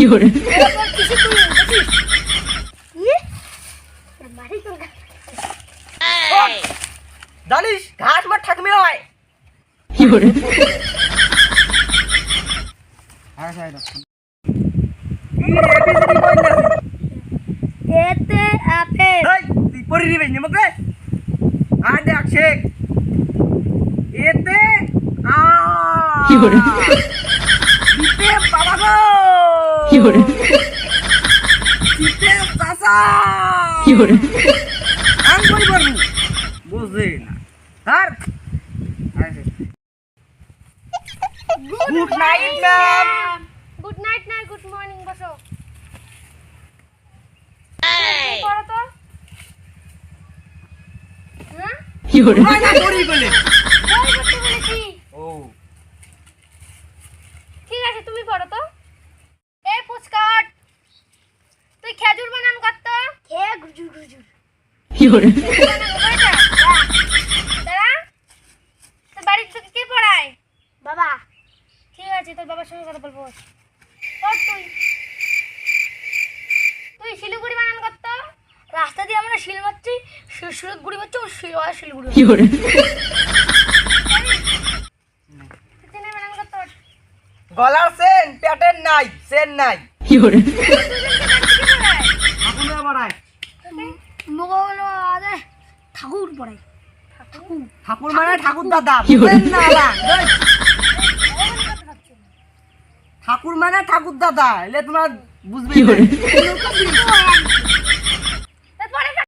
有人， জানিস ঘাস মার ঠাকমি হয় 有人， এতে আপেল তুই পড়ি নিবি নিমকে আর দেখ শেখ এতে আ 有人， দিতে বাবা গো 有人， দিতে চাচা 有人， আমি কই বলবো বুঝে না আর good night ma'am good night না গুড মর্নিং বসো এই পড়ো তো হ্যাঁ 有人， না পড়ি বলে বই পড়তে বলেছি ও ঠিক আছে তুমি পড়ো তো এই পুচকাট তুই খেজুর বানান কত খে গুজুর গুজুর 有人， দাঁড়া তোর বাড়ির থেকে কে পড়ায় বাবা ঠিক আছে তোর বাবার সঙ্গে কথা বলবো ওর তুই শিলিগুড়ি বানান কত রাস্তা দিয়ে আমরা শিল মারছি শিলিগুড়ি মারছি ও শিলিগুড়ি 有人， তুই বানান কত গলার সেন প্যাটার্ন নাই সেন নাই 有人， আপনি বাড়ায় মোগল আদে ঠাকুর পড়াই ঠাকুর মানে ঠাকুর দাদা কি বলে? বুঝলেন না বাবা? ঠাকুর মানে ঠাকুর দাদা এলে তোমরা বুঝবে 有人， ঠাকুর